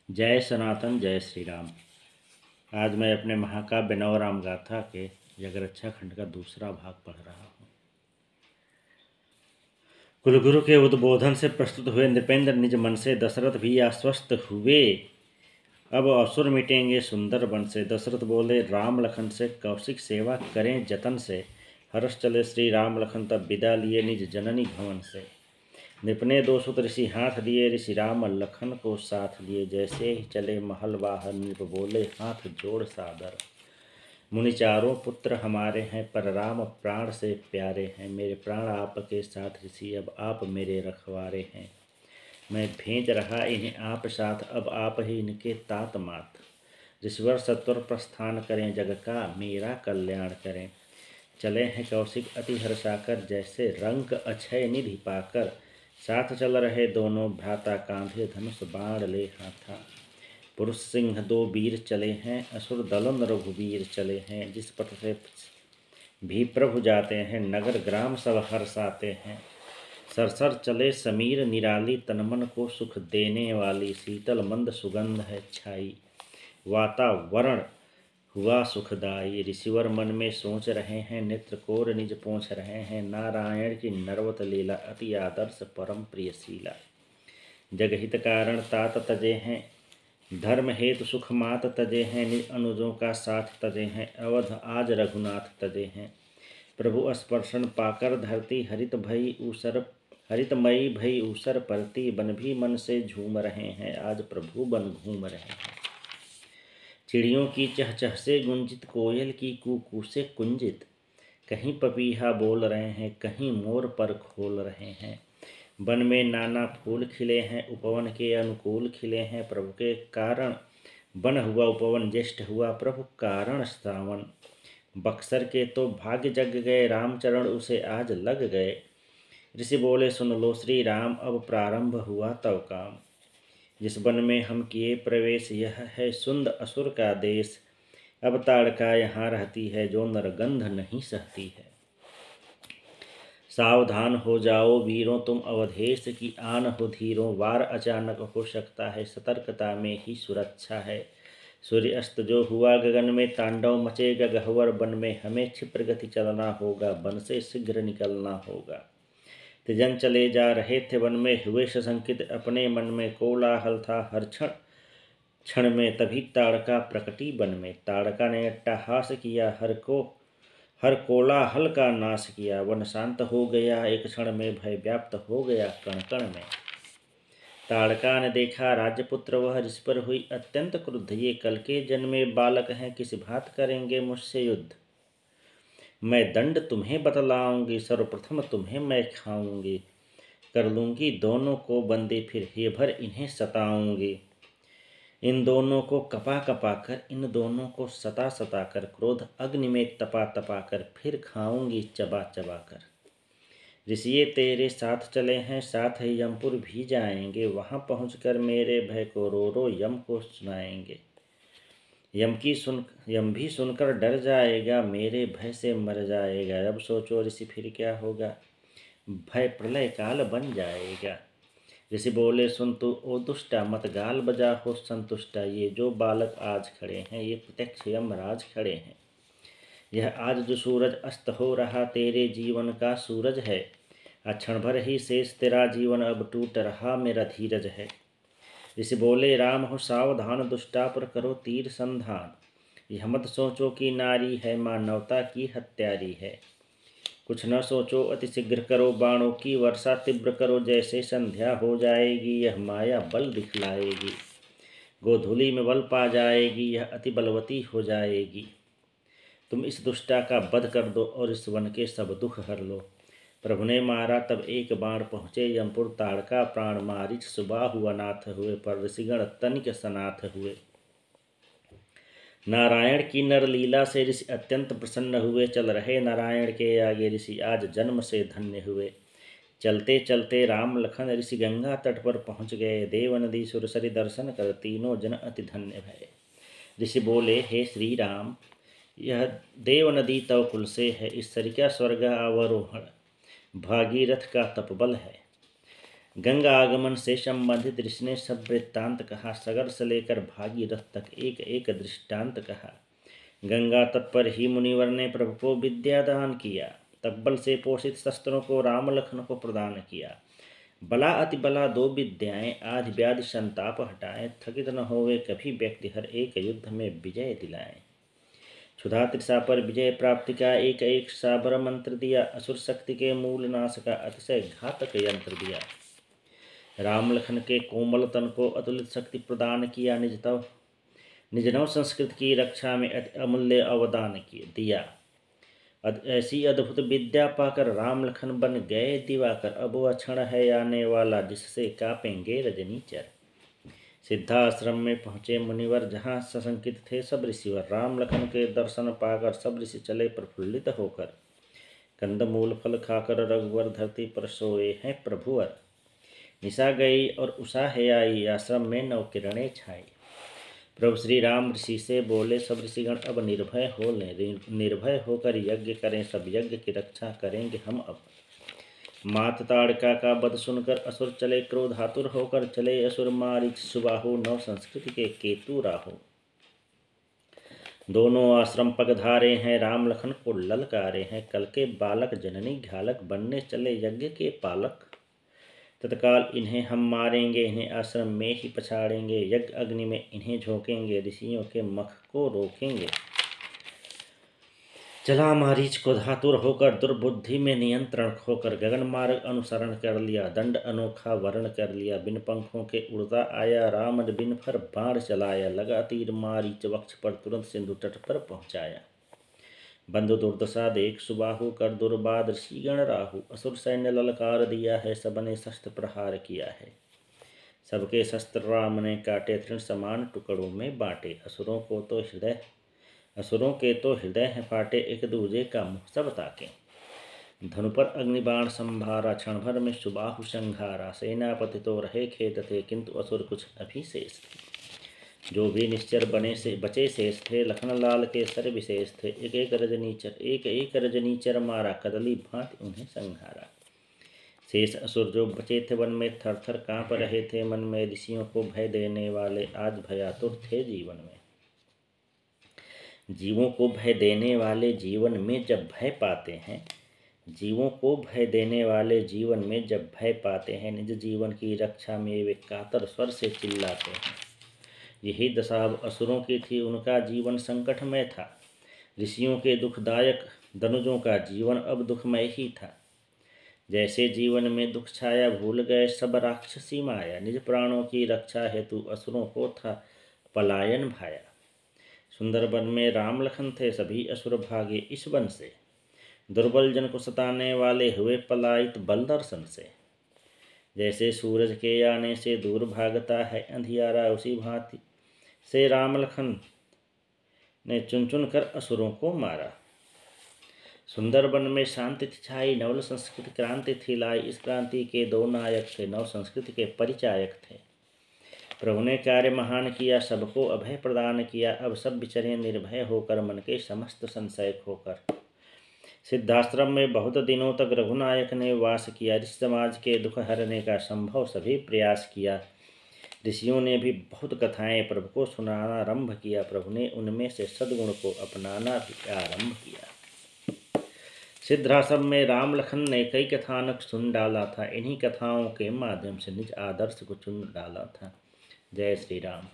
जय सनातन जय श्री राम। आज मैं अपने महाकाव्य नवराम गाथा के जगरक्षा खंड का दूसरा भाग पढ़ रहा हूँ। कुलगुरु के उद्बोधन से प्रस्तुत हुए नृपेंद्र निज मन से दशरथ भी आश्वस्त हुए। अब असुर मिटेंगे सुंदर वन से। दशरथ बोले राम लखन से कौशिक सेवा करें जतन से। हर्ष चले श्री राम लखन तब विदा लिए निज जननी भवन से। निपने दो सुत ऋषि हाथ दिए ऋषि राम लखन को साथ लिए। जैसे ही चले महल बाहर नृप बोले हाथ जोड़ सादर। मुनि चारों पुत्र हमारे हैं पर राम प्राण से प्यारे हैं। मेरे प्राण आपके साथ ऋषि अब आप मेरे रखवारे हैं। मैं भेज रहा इन्हें आप साथ अब आप ही इनके तात मात। ऋषिवर सत्वर प्रस्थान करें जग का मेरा कल्याण करें। चले हैं कौशिक अति हर्षाकर जैसे रंक अक्षय निधि पाकर। साथ चल रहे दोनों भ्राता कांधे धनुष बाण ले हाथा। पुरुष सिंह दो वीर चले हैं असुर दलन रघुवीर चले हैं। जिस पथ से भी प्रभु जाते हैं नगर ग्राम सब हर्षाते हैं। सरसर चले समीर निराली तनमन को सुख देने वाली। शीतल मंद सुगंध है छाई वातावरण हुआ सुखदाई। ऋषिवर मन में सोच रहे हैं नेत्र कोर निज पोंछ रहे हैं। नारायण की नरवत लीला अति आदर्श परम प्रियशीला। जगहित कारण तात तजे हैं धर्म हेतु सुख मात तजे हैं। निज अनुजों का साथ तजे हैं अवध आज रघुनाथ तजे हैं। प्रभु स्पर्शन पाकर धरती हरितमयी भई ऊसर परती। बन भी मन से झूम रहे हैं आज प्रभु बन घूम रहे हैं। चिड़ियों की चहचह से गुंजित कोयल की कू से कुंजित। कहीं पपीहा बोल रहे हैं कहीं मोर पर खोल रहे हैं। वन में नाना फूल खिले हैं उपवन के अनुकूल खिले हैं। प्रभु के कारण वन हुआ उपवन ज्येष्ठ हुआ प्रभु कारण श्रावण। बक्सर के तो भाग्य जग गए रामचरण उसे आज लग गए। ऋषि बोले सुन लो श्री राम अब प्रारंभ हुआ तव काम। जिस वन में हम किए प्रवेश यह है सुंद असुर का देश। अब ताड़का यहाँ रहती है जो नरगंध नहीं सहती है। सावधान हो जाओ वीरों तुम अवधेश की आन हो धीरों। वार अचानक हो सकता है सतर्कता में ही सुरक्षा है। सूर्य अस्त जो हुआ गगन में तांडव मचेगा गहवर वन में। हमें क्षिप्र गति चलना होगा वन से शीघ्र निकलना होगा। तिजन चले जा रहे थे वन में हुए सशंकित अपने मन में। कोलाहल था हर क्षण क्षण में तभी ताड़का प्रकटी वन में। ताड़का ने अट्टहास किया हर कोलाहल का नाश किया। वन शांत हो गया एक क्षण में भय व्याप्त हो गया कण कण में। ताड़का ने देखा राजपुत्र वह जिस पर हुई अत्यंत क्रुद्ध। ये कल के जन्मे बालक हैं किस भांति करेंगे मुझसे युद्ध। मैं दंड तुम्हें बतलाऊंगी सर्वप्रथम तुम्हें मैं खाऊंगी। कर लूंगी दोनों को बंदी फिर हे भर इन्हें सताऊंगी। इन दोनों को कपा कपा कर इन दोनों को सता सता कर। क्रोध अग्नि में तपा तपा कर फिर खाऊंगी चबा चबा कर। ऋषिये तेरे साथ चले हैं साथ ही यमपुर भी जाएंगे। वहां पहुंचकर मेरे भय को रो रो यम को सुनाएंगे। यम भी सुनकर डर जाएगा मेरे भय से मर जाएगा। अब सोचो ऋषि फिर क्या होगा भय प्रलय काल बन जाएगा। ऋषि बोले सुन तू ओ दुष्टा मत गाल बजा हो संतुष्टा। ये जो बालक आज खड़े हैं ये प्रत्यक्ष यमराज खड़े हैं। यह आज जो सूरज अस्त हो रहा तेरे जीवन का सूरज है। क्षण भर ही शेष तेरा जीवन अब टूट रहा मेरा धीरज है। ऋषि बोले राम हो सावधान दुष्टा पर करो तीर संधान। यह मत सोचो कि नारी है मानवता की हत्यारी है। कुछ न सोचो अति शीघ्र करो बाणों की वर्षा तीव्र करो। जैसे संध्या हो जाएगी यह माया बल दिखलाएगी। गोधूली में बल पा जाएगी यह अति बलवती हो जाएगी। तुम इस दुष्टा का वध कर दो और इस वन के सब दुख हर लो। प्रभु ने मारा तब एक बाण पहुँचे यमपुर ताड़का प्राण मारिच सुबाहु अनाथ हुए। पर ऋषिगण तनिक सनाथ हुए। नारायण की नरलीला से ऋषि अत्यंत प्रसन्न हुए। चल रहे नारायण के आगे ऋषि आज जन्म से धन्य हुए। चलते चलते राम लखन ऋषि गंगा तट पर पहुँच गए। देव नदी सुरसरी दर्शन कर तीनों जन अति धन्य भये। ऋषि बोले हे श्री राम यह देव नदी तव कुल से है। इस सरिका स्वर्ग अवरोहण भागीरथ का तपबल है। गंगा आगमन से संबंधित ऋषि ने सब वृत्तांत कहा। सगर से लेकर भागीरथ तक एक एक दृष्टांत कहा। गंगा तट पर ही मुनिवर ने प्रभु को विद्या दान किया। तब्बल से पोषित शस्त्रों को राम लखन को प्रदान किया। बला अति बला दो विद्याएं, आदि व्याधि संताप हटाएं। थकित न होवे कभी व्यक्ति, हर एक युद्ध में विजय दिलाएं। क्षुधा तृषा पर विजय प्राप्ति का एक एक साबर मंत्र दिया। असुर शक्ति के मूल नाश का अतिशय घातक यंत्र दिया। राम लखन के कोमल तन को अतुलित शक्ति प्रदान किया। निज नव संस्कृत की रक्षा में अति अमूल्य अवदान दिया। ऐसी अद्भुत विद्या पाकर राम लखन बन गए दिवाकर। अब वह क्षण है आने वाला जिससे कांपेंगे रजनीचर। सिद्धाश्रम में पहुँचे मुनिवर, जहाँ सशंकित थे सब ऋषिवर। राम लखन के दर्शन पाकर सब ऋषि चले प्रफुल्लित होकर। कंदमूल फल खाकर रघुवर धरती पर सोए हैं प्रभुवर। निशा गई और उषा है आई, आश्रम में नव किरणें छाई। प्रभु श्री राम ऋषि से बोले, सब ऋषिगण अब निर्भय हो लें। निर्भय होकर यज्ञ करें, सब यज्ञ की रक्षा करेंगे हम अब। मात ताड़का का वध सुनकर असुर चले क्रोधातुर होकर। चले असुर मारीच सुबाहु, नव संस्कृति के केतु राहु। दोनों आश्रम पगधारे हैं, राम लखन को ललकारे हैं। कल के बालक जननी घालक, बनने चले यज्ञ के पालक। तत्काल इन्हें हम मारेंगे, इन्हें आश्रम में ही पछाड़ेंगे। यज्ञ अग्नि में इन्हें झोंकेंगे, ऋषियों के मख को रोकेंगे। चला मारीच को धातुर होकर, दुर्बुद्धि में नियंत्रण खोकर। गगन मार्ग अनुसरण कर लिया, दंड अनोखा वर्ण कर लिया। बिन पंखों के उड़ता आया, राम ने बिन फर बाण चलाया। लगा तीर मारीच वक्ष पर, तुरंत सिंधु तट पर पहुँचाया। बंधु दुर्दशा देख सुबाहु, कर दुर्बाद ऋषिगण राहु। असुर सैन्य ललकार दिया है, सबने शस्त्र प्रहार किया है। सबके शस्त्र राम ने काटे, तृण समान टुकड़ों में बांटे। असुरों के तो हृदय हैं फाटे, एक दूजे का मुँह सब ताके। धनु पर अग्निबाण संभारा, क्षण भर में सुबाहु संघारा। सेनापति तो रहे खेत थे, किंतु असुर कुछ अभी शेष थे। जो भी निश्चर बचे शेष थे, लखनलाल के सर विशेष थे। एक एक रजनीचर मारा, कदली भांति उन्हें संहारा। शेष असुर जो बचे थे वन में, थर थर काँप रहे थे मन में। ऋषियों को भय देने वाले आज भयातुर थे जीवन में। जीवों को भय देने वाले जीवन में जब भय पाते हैं, जीवों को भय देने वाले जीवन में जब भय पाते हैं, निज जीवन की रक्षा में वे कातर स्वर से चिल्लाते हैं। यही दशा अब असुरों की थी, उनका जीवन संकट में था। ऋषियों के दुखदायक धनुजों का जीवन अब दुखमय ही था। जैसे जीवन में दुख छाया, भूल गए सब राक्षसी माया। निज प्राणों की रक्षा हेतु असुरों को था पलायन भाया। सुंदर वन में राम लखन थे, सभी असुर भागे इस वन से। दुर्बल जन को सताने वाले हुए पलायित बल दर्शन से। जैसे सूरज के आने से दूर भागता है अंधियारा, उसी भांति से राम लखन ने चुन चुन कर असुरों को मारा। सुंदर वन में शांति थी छाई, नवल संस्कृति क्रांति थी लाई। इस क्रांति के दो नायक थे, नव संस्कृति के परिचायक थे। प्रभु ने कार्य महान किया, सबको अभय प्रदान किया। अब सब विचरे निर्भय होकर, मन के समस्त संशय खोकर। सिद्धाश्रम में बहुत दिनों तक रघुनायक ने वास किया। ऋषि समाज के दुख हरने का संभव सभी प्रयास किया। ऋषियों ने भी बहुत कथाएं प्रभु को सुनाना आरंभ किया। प्रभु ने उनमें से सद्गुण को अपनाना भी आरंभ किया। सिद्धाश्रम में राम लखन ने कई कथानक सुन डाला था। इन्हीं कथाओं के माध्यम से निज आदर्श को चुन डाला था। जय श्री राम।